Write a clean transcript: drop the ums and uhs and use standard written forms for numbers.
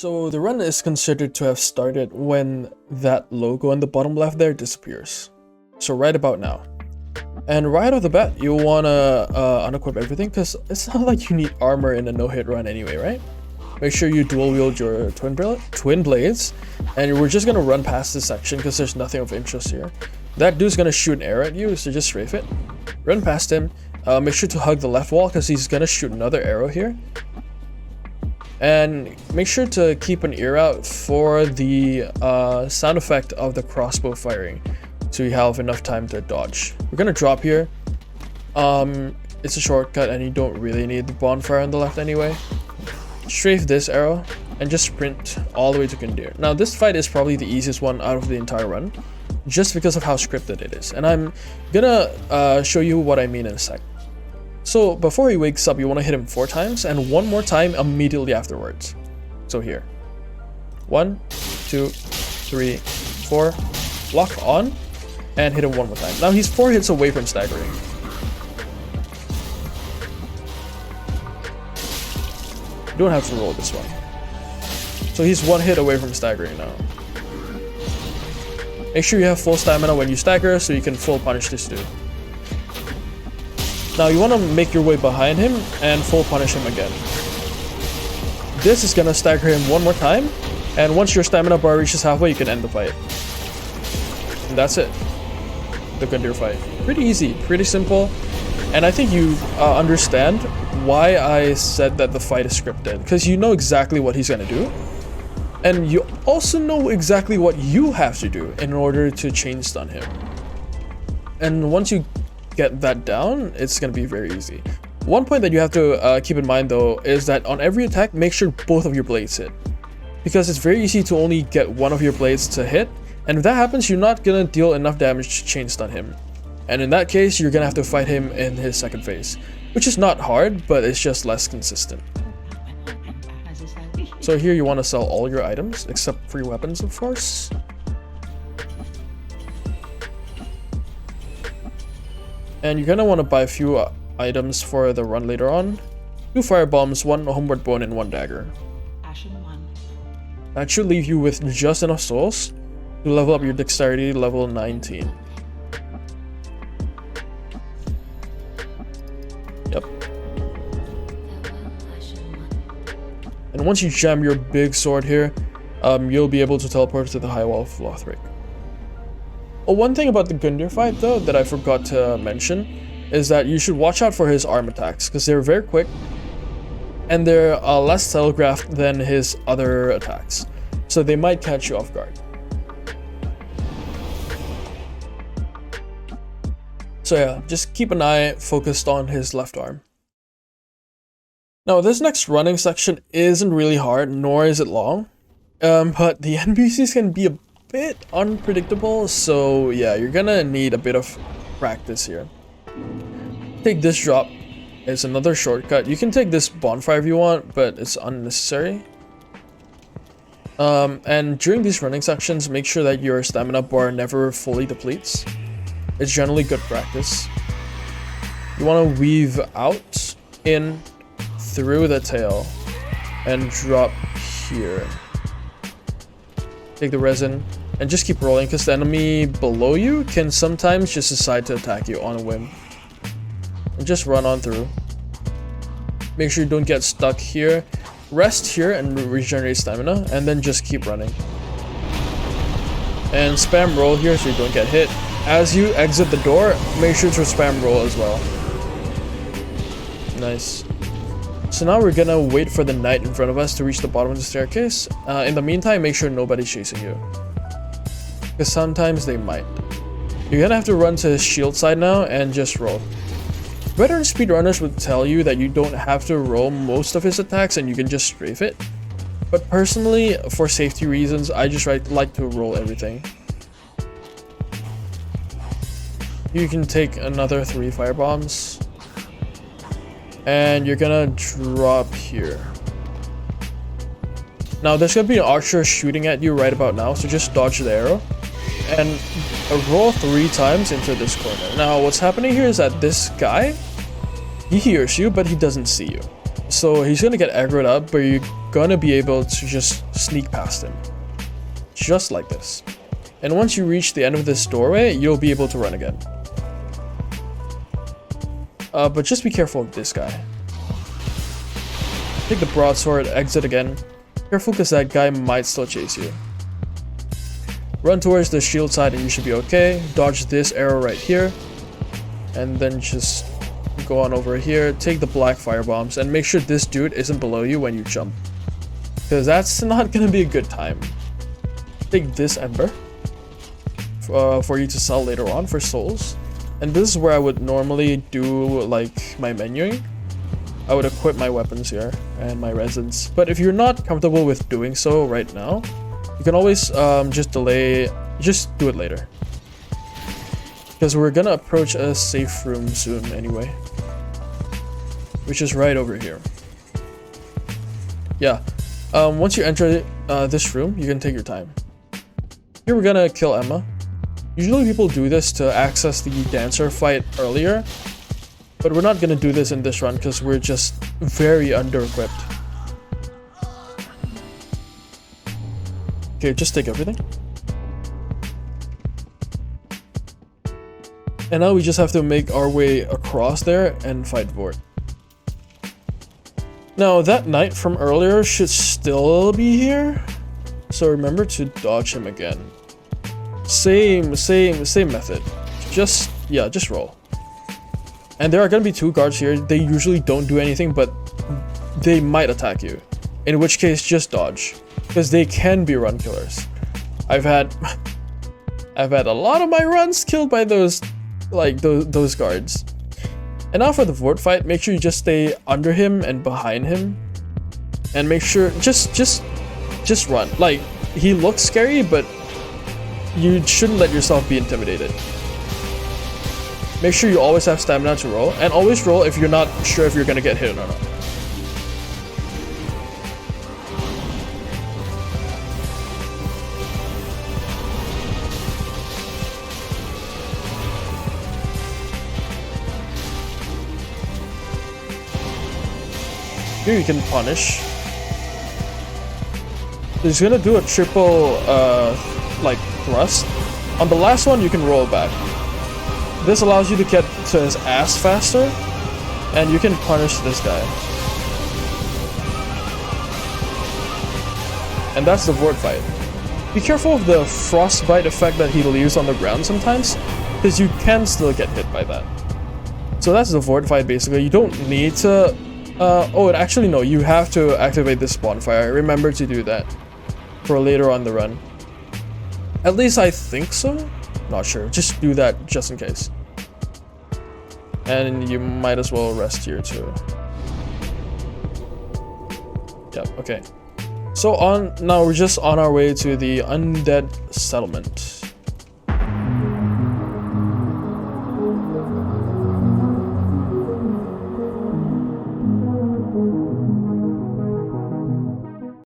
So the run is considered to have started when that logo on the bottom left there disappears. So right about now. And right off the bat, you want to unequip everything because it's not like you need armor in a no-hit run anyway, right? Make sure you dual wield your twin blades, and we're just going to run past this section because there's nothing of interest here. That dude's going to shoot an arrow at you, so just strafe it. Run past him. Make sure to hug the left wall because he's going to shoot another arrow here. And make sure to keep an ear out for the sound effect of the crossbow firing, so you have enough time to dodge. We're gonna drop here. It's a shortcut and you don't really need the bonfire on the left anyway. Strafe this arrow and just sprint all the way to Gundyr. Now this fight is probably the easiest one out of the entire run, just because of how scripted it is. And I'm gonna show you what I mean in a sec. So before he wakes up, you want to hit him 4 times and 1 more time immediately afterwards. So here. 1, 2, 3, 4. Lock on and hit him 1 more time. Now he's 4 hits away from staggering. You don't have to roll this one. So he's 1 hit away from staggering now. Make sure you have full stamina when you stagger so you can full punish this dude. Now you want to make your way behind him and full punish him again. This is going to stagger him 1 more time, and once your stamina bar reaches halfway, you can end the fight. And that's it. The Gundyr fight. Pretty easy, pretty simple, and I think you understand why I said that the fight is scripted, because you know exactly what he's going to do, and you also know exactly what you have to do in order to chain stun him. And once you get that down, it's gonna be very easy. One point that you have to keep in mind though is that on every attack, make sure both of your blades hit, because it's very easy to only get one of your blades to hit, and if that happens, you're not gonna deal enough damage to chain stun him, and in that case you're gonna have to fight him in his second phase, which is not hard, but it's just less consistent. So here you want to sell all your items except free weapons, of course. And you're gonna want to buy a few items for the run later on. 2 fire bombs, 1 homeward bone, and 1 dagger. That should leave you with just enough souls to level up your dexterity level 19. Yep. And once you jam your big sword here, you'll be able to teleport to the high wall of Lothric. Oh, one thing about the Gundyr fight though that I forgot to mention is that you should watch out for his arm attacks, because they're very quick and they're less telegraphed than his other attacks, so they might catch you off guard. So yeah, just keep an eye focused on his left arm. Now this next running section isn't really hard, nor is it long, but the NPCs can be a bit unpredictable, so yeah, you're gonna need a bit of practice here. Take this drop. It's another shortcut. You can take this bonfire if you want, but it's unnecessary. And during these running sections, make sure that your stamina bar never fully depletes. It's generally good practice. You want to weave out, in, through the tail, and drop here. Take the resin and just keep rolling, because the enemy below you can sometimes just decide to attack you on a whim. And just run on through. Make sure you don't get stuck here. Rest here and regenerate stamina, and then just keep running. And spam roll here so you don't get hit. As you exit the door, make sure to spam roll as well. Nice. So now we're gonna wait for the knight in front of us to reach the bottom of the staircase. In the meantime, make sure nobody's chasing you, because sometimes they might. You're gonna have to run to his shield side now and just roll. Veteran speedrunners would tell you that you don't have to roll most of his attacks and you can just strafe it. But personally, for safety reasons, I just like to roll everything. You can take another 3 fire bombs. And you're gonna drop here. Now there's gonna be an archer shooting at you right about now, so just dodge the arrow and roll 3 times into this corner. Now what's happening here is that this guy, he hears you but he doesn't see you, So he's gonna get aggroed up, but you're gonna be able to just sneak past him. Just like this. And once you reach the end of this doorway, you'll be able to run again. But just be careful of this guy. Take the broadsword, exit again. Careful because that guy might still chase you. Run towards the shield side and you should be okay. Dodge this arrow right here. And then just go on over here. Take the black fire bombs and make sure this dude isn't below you when you jump. Because that's not going to be a good time. Take this ember. For you to sell later on for souls. And this is where I would normally do like my menuing. I would equip my weapons here and my resins. But if you're not comfortable with doing so right now, you can always just do it later. Because we're gonna approach a safe room soon anyway. Which is right over here. Yeah. Once you enter this room, you can take your time. Here we're gonna kill Emma. Usually people do this to access the dancer fight earlier, but we're not gonna do this in this run because we're just very under-equipped. Okay, just take everything. And now we just have to make our way across there and fight Vort. Now that knight from earlier should still be here, so remember to dodge him again. Same method. Just roll. And there are gonna be two guards here. They usually don't do anything, but they might attack you. In which case, just dodge, because they can be run killers. I've had a lot of my runs killed by those guards. And now for the Vort fight, make sure you just stay under him and behind him, and make sure just run. Like, he looks scary, but you shouldn't let yourself be intimidated. Make sure you always have stamina to roll, and always roll if you're not sure if you're gonna get hit or not. Here you can punish. He's gonna do a triple like thrust. On the last one you can roll back. This allows you to get to his ass faster, and you can punish this guy. And that's the Vort fight. Be careful of the frostbite effect that he leaves on the ground sometimes, because you can still get hit by that. So that's the Vort fight basically. You don't need to actually no, you have to activate this bonfire. Remember to do that for later on the run. At least I think so. Not sure. Just do that just in case. And you might as well rest here too. Yep, okay. So now we're just on our way to the undead settlement.